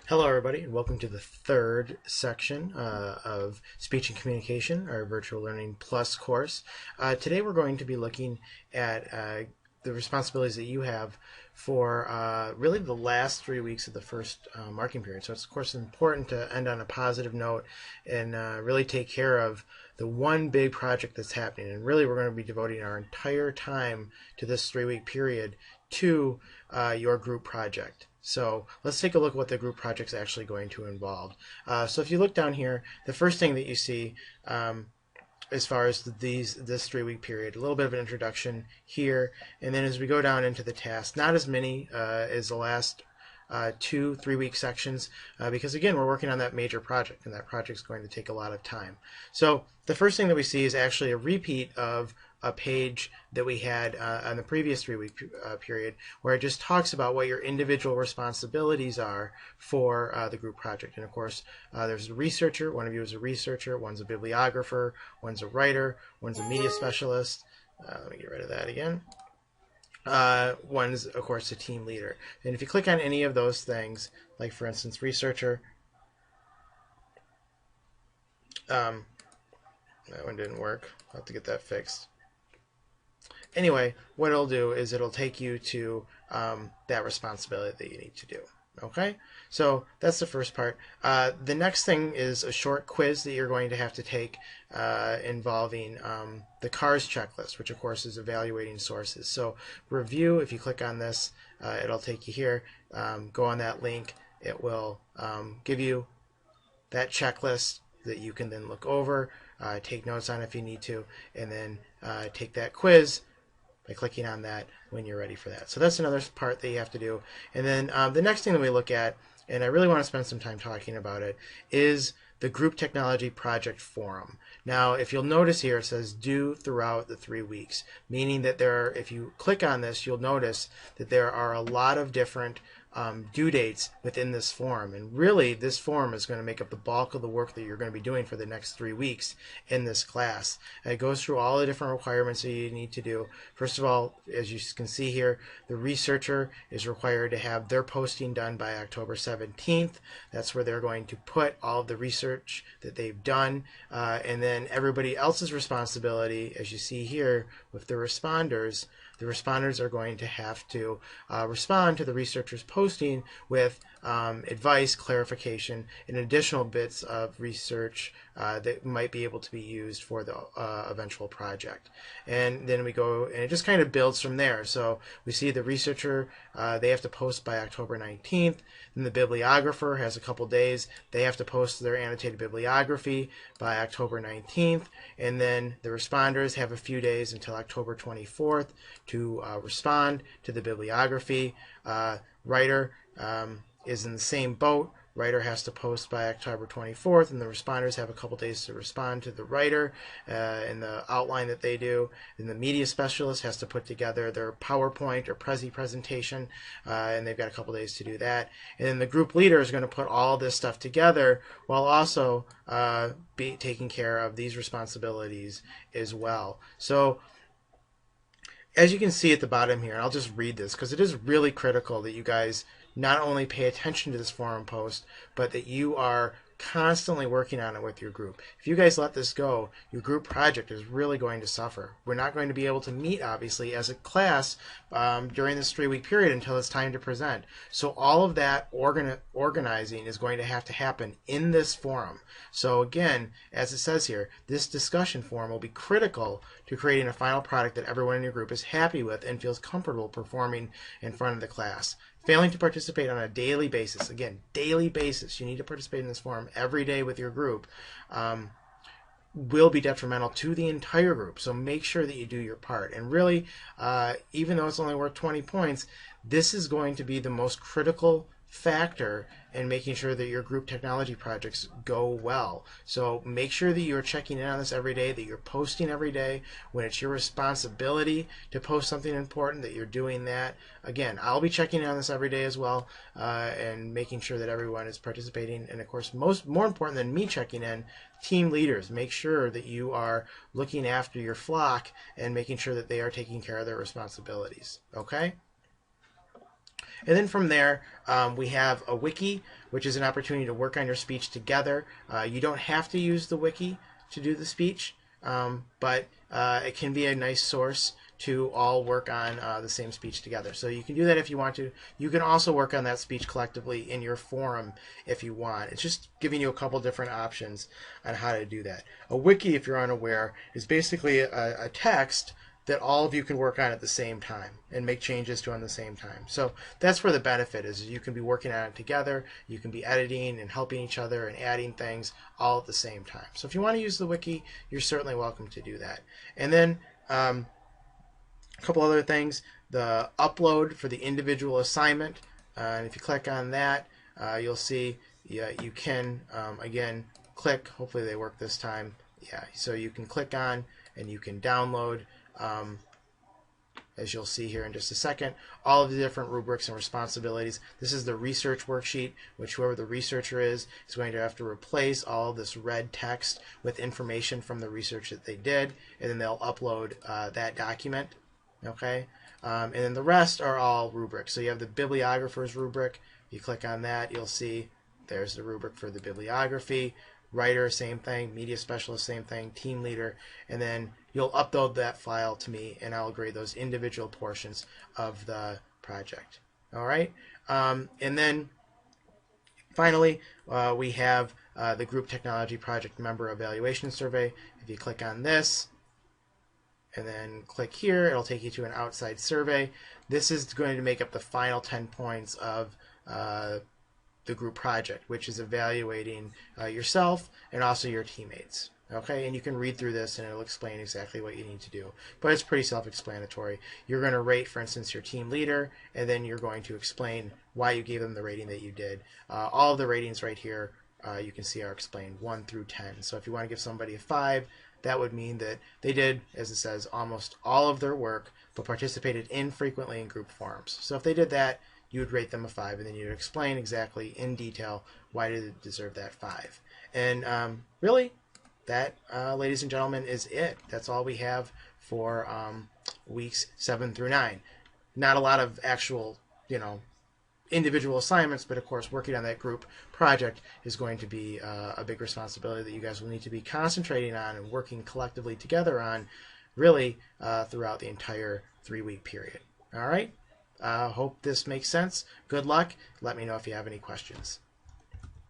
Hello, everybody, and welcome to the third section of Speech and Communication, our Virtual Learning Plus course. Today, we're going to be looking at the responsibilities that you have for really the last 3 weeks of the first marking period. So, it's of course important to end on a positive note and really take care of the one big project that's happening. And really, we're going to be devoting our entire time to this 3 week period to your group project. So let's take a look at what the group project is actually going to involve. So if you look down here, the first thing that you see as far as this 3 week period, a little bit of an introduction here, and then as we go down into the task, not as many as the last 2 3 week sections because again we're working on that major project and that project is going to take a lot of time. So the first thing that we see is actually a repeat of a page that we had on the previous 3 week period where it just talks about what your individual responsibilities are for the group project. And of course there's a researcher, one of you is a researcher, one's a bibliographer, one's a writer, one's a media specialist. Let me get rid of that again. One's, of course, a team leader. And if you click on any of those things, like for instance, researcher, that one didn't work. I'll have to get that fixed. Anyway, what it'll do is it'll take you to that responsibility that you need to do. Okay, so that's the first part. The next thing is a short quiz that you're going to have to take involving the CARS checklist, which of course is evaluating sources. So review, if you click on this, it'll take you here. Go on that link. It will give you that checklist that you can then look over, take notes on if you need to, and then take that quiz by clicking on that when you're ready for that. So that's another part that you have to do. And then the next thing that we look at, and I really want to spend some time talking about it, is the Group Technology Project Forum. Now, if you'll notice here, it says due throughout the 3 weeks, meaning that if you click on this, you'll notice that there are a lot of different due dates within this form. And really, this form is going to make up the bulk of the work that you're going to be doing for the next 3 weeks in this class. And it goes through all the different requirements that you need to do. First of all, as you can see here, the researcher is required to have their posting done by October 17th. That's where they're going to put all of the research that they've done. And then everybody else's responsibility, as you see here with the responders are going to have to respond to the researcher's posting with advice, clarification, and additional bits of research that might be able to be used for the eventual project. And then we go, and it just kind of builds from there. So we see the researcher, they have to post by October 19th. Then the bibliographer has a couple days. They have to post their annotated bibliography by October 19th. And then the responders have a few days until October 24th to respond to the bibliography. Writer is in the same boat. Writer has to post by October 24th, and the responders have a couple days to respond to the writer in the outline that they do. And the media specialist has to put together their PowerPoint or Prezi presentation, and they've got a couple days to do that. And then the group leader is going to put all this stuff together while also be taking care of these responsibilities as well. So as you can see at the bottom here, and I'll just read this because it is really critical that you guys not only pay attention to this forum post, but that you are constantly working on it with your group. If you guys let this go, your group project is really going to suffer. We're not going to be able to meet, obviously, as a class during this 3 week period until it's time to present. So all of that organizing is going to happen in this forum. So again, as it says here, this discussion forum will be critical to creating a final product that everyone in your group is happy with and feels comfortable performing in front of the class. Failing to participate on a daily basis, again, daily basis, you need to participate in this forum every day with your group, will be detrimental to the entire group. So make sure that you do your part. And really, even though it's only worth 20 points, this is going to be the most critical factor in making sure that your group technology projects go well. So make sure that you're checking in on this every day, that you're posting every day. When it's your responsibility to post something important, that you're doing that. Again, I'll be checking in on this every day as well, and making sure that everyone is participating. And of course, more important than me checking in, team leaders, make sure that you are looking after your flock and making sure that they are taking care of their responsibilities. Okay? And then from there, we have a wiki, which is an opportunity to work on your speech together. You don't have to use the wiki to do the speech, but it can be a nice source to all work on the same speech together. So you can do that if you want to. You can also work on that speech collectively in your forum if you want. It's just giving you a couple different options on how to do that. A wiki, if you're unaware, is basically a text that all of you can work on at the same time and make changes to on the same time. So that's where the benefit is. You can be working on it together, you can be editing and helping each other and adding things all at the same time. So if you want to use the wiki, you're certainly welcome to do that. And then a couple other things, the upload for the individual assignment, and if you click on that, you'll see you can, again, click, hopefully they work this time, so you can click on and you can download, as you'll see here in just a second, all of the different rubrics and responsibilities. This is the research worksheet, which whoever the researcher is going to have to replace all of this red text with information from the research that they did, and then they'll upload that document. Okay, and then the rest are all rubrics. So you have the bibliographer's rubric. You click on that, you'll see there's the rubric for the bibliography. Writer, same thing. Media specialist, same thing. Team leader, and then you'll upload that file to me, and I'll grade those individual portions of the project. All right, and then finally we have the Group Technology Project Member Evaluation Survey. If you click on this and then click here, it'll take you to an outside survey. This is going to make up the final 10 points of the group project, which is evaluating yourself and also your teammates. Okay, and you can read through this and it'll explain exactly what you need to do. But it's pretty self-explanatory. You're going to rate, for instance, your team leader, and then you're going to explain why you gave them the rating that you did. All of the ratings right here you can see are explained 1 through 10. So if you want to give somebody a 5, that would mean that they did, as it says, almost all of their work, but participated infrequently in group forums. So if they did that, you would rate them a 5, and then you would explain exactly in detail why did it deserve that 5. And really, that, ladies and gentlemen, is it. That's all we have for weeks 7 through 9. Not a lot of actual, individual assignments, but of course working on that group project is going to be a big responsibility that you guys will need to be concentrating on and working collectively together on really throughout the entire 3-week period. All right? Hope this makes sense. Good luck. Let me know if you have any questions.